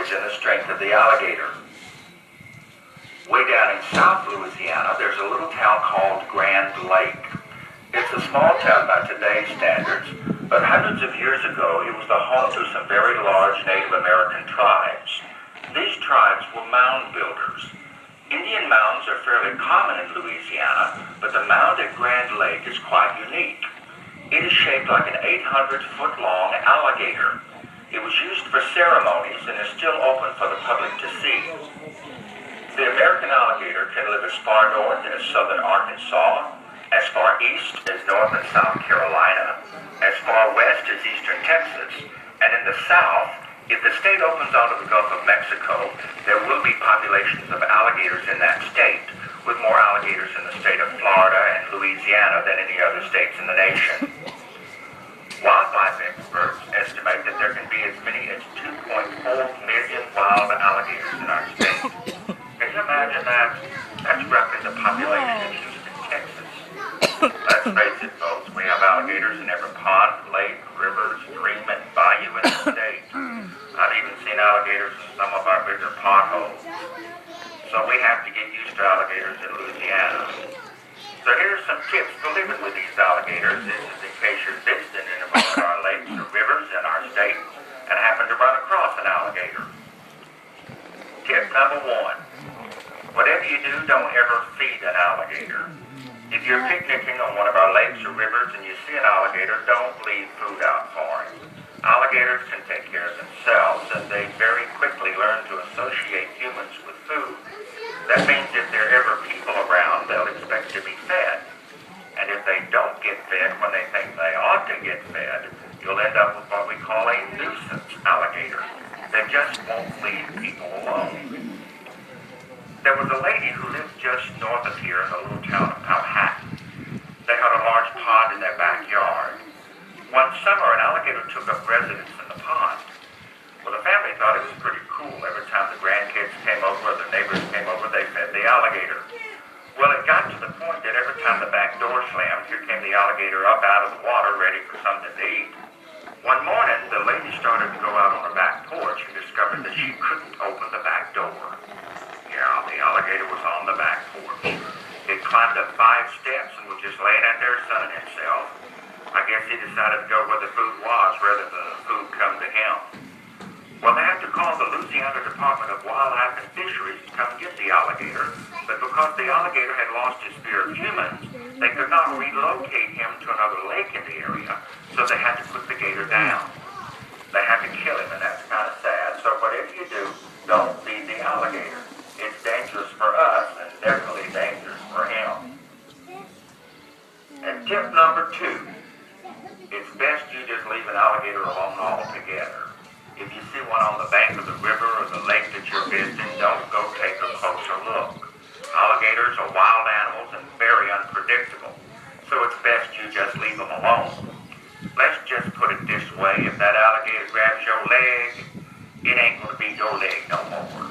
always in the strength of the alligator. Way down in South Louisiana, there's a little town called Grand Lake. It's a small town by today's standards, but hundreds of years ago, it was the home to some very large Native American tribes. These tribes were mound builders. Indian mounds are fairly common in Louisiana, but the mound at Grand Lake is quite unique. It is shaped like an 800-foot-long alligator. It was used for ceremonies and is still open for the public to see. The American alligator can live as far north as southern Arkansas, as far east as North and South Carolina, as far west as eastern Texas, and in the south, if the state opens onto the Gulf of Mexico, there will be populations of alligators in that state, with more alligators in the state of Florida and Louisiana than any other states in the nation. Wildlife experts estimate that there can be as many as 2.4 million wild alligators in our state. Can you imagine that? That's roughly the population of Houston, Texas. Let's face it, folks, we have alligators in every pond, lake, river, stream, and bayou in the state. I've even seen alligators in some of our bigger potholes. So we have to get used to alligators in Louisiana. So here's some tips for living with these alligators. This is in case you're visiting in one of our lakes or rivers in our state and happen to run across an alligator. Tip number 1. Whatever you do, don't ever feed an alligator. If you're picnicking on one of our lakes or rivers and you see an alligator, don't leave food out for him. Alligators can take care of themselves, and they very quickly learn to associate humans with food. That means if there are ever people around, they'll expect to be fed. And if they don't get fed when they think they ought to get fed, you'll end up with what we call a nuisance alligator. They just won't leave people alone. There was a lady who lived just north of here in the little town of Powhatan. They had a large pond in their backyard. One summer, an alligator took up residence in the pond. Well, the family thought it was pretty cool. Every time the grandkids came over or the neighbors came over, they fed the alligator. Well, it got to the point that every time the back door slammed, here came the alligator up out of the water ready for something to eat. One morning, the lady started to go out on her back porch and discovered that she couldn't open the back door. Yeah, the alligator was on the back porch. It climbed up 5 steps and was just laying out there sunning himself. I guess he decided to go where the food was rather than the food come to him. Well, they had to call the Louisiana Department of Wildlife and Fisheries to come get the alligator, but because the alligator had lost his fear of humans, they could not relocate him to another lake in the area, so they had to put the gator down. They had to kill him, and that's kind of sad. So whatever you do, don't feed the alligator. It's dangerous for us and definitely dangerous for him. And tip number 2, it's best you just leave an alligator alone altogether. If you see one on the bank of the river or the lake that you're visiting, don't go take a closer look. Alligators are wild animals and very unpredictable, so it's best you just leave them alone. Let's just put it this way, if that alligator grabs your leg, it ain't going to be your leg no more.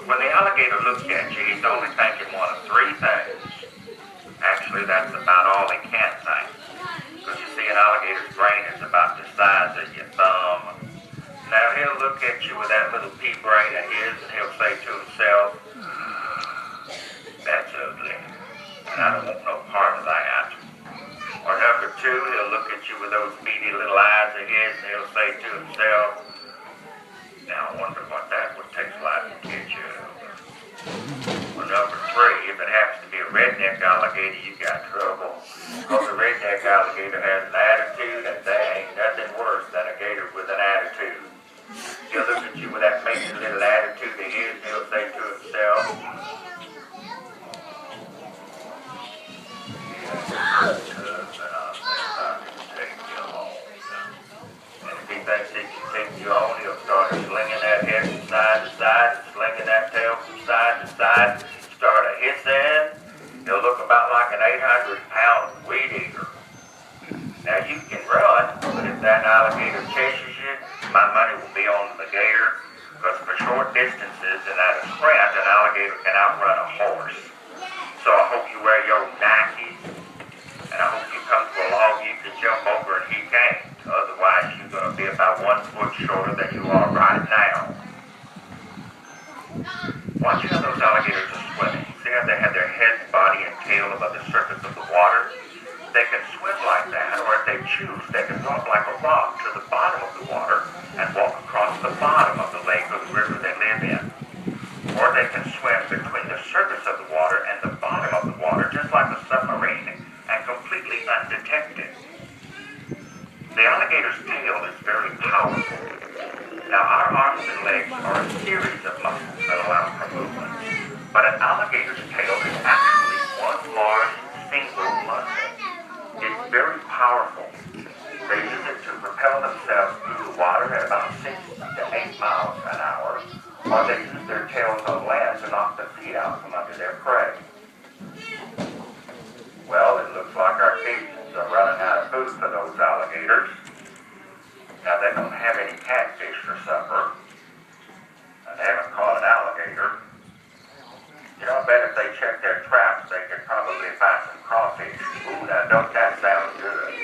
When the alligator looks at you, he's only thinking one of 3 things. Actually, that's about all he can think. Because you see, an alligator's brain is about the size of your thumb. Now, he'll look at you with that little pea brain of his, and he'll say to himself, that's ugly, and I don't want no part of that. Or number 2, he'll look at you with those beady little eyes of his, and he'll say to himself, now I wonder what that would take like to get you over. Or number 3, if it happens to be a redneck alligator, you got trouble. Because a redneck alligator has an attitude, and there ain't nothing worse than a gator with an attitude. He'll look at you with that making little attitude of his, and he'll say to himself, and if he thinks he can take you on, he'll start slinging that head from side to side, slinging that tail from side to side, start a hissing. He'll look about like an 800-pound weed eater. Now you can run, but if that alligator chases you, my money will be on the gator, because for short distances and at a sprint, an alligator can outrun a horse. So I hope you wear your Nikes, and I hope you come to a log you can jump over and he can't. Otherwise, you going to be about 1 foot shorter than you are right now. Watch how those alligators are swimming. See how they have their head, body, and tail above the surface of the water? They can swim like that, or if they choose, they can drop like a rock to the bottom of the water and walk across the bottom of the lake or the river they live in. Or they can swim between the surface of the water and the bottom of the water, just like a submarine, and completely undetected. The alligator's tail is very powerful. Now, our arms and legs are a series of muscles that allow for movement, but an alligator's tail is actually one large single muscle. It's very powerful. They use it to propel themselves through the water at about 6 to 8 miles an hour, or they use their tails on land to knock the feet out from under their prey. Well, it looks like our Cajuns are running out of food for those alligators. Now, they don't have any catfish for supper, and they haven't caught an alligator. You know, I bet if they check their traps, they could probably find some crawfish. Ooh, now don't that sound good?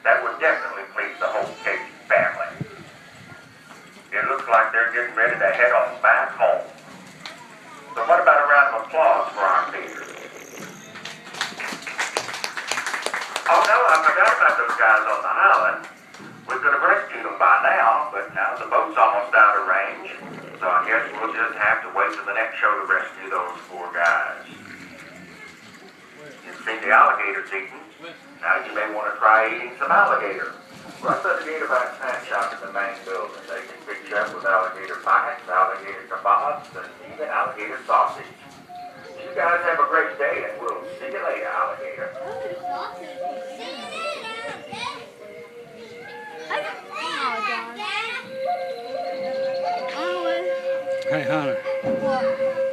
That would definitely please the whole Cajun family. It looks like they're getting ready to head on back home. So what about a round of applause for our feeders? Oh no, I forgot about those guys on the island. We could have rescued them by now, but now the boat's almost out of range. So I guess we'll just have to wait till the next show to rescue those poor guys. You've seen the alligators eating. Now you may want to try eating some alligator. Run to the Gator snack shop in the main building. They can pick you up with alligator bites, alligator kebabs, and even alligator sausage. You guys have a great day, and we'll see you later, alligator. Hey, Hunter. What?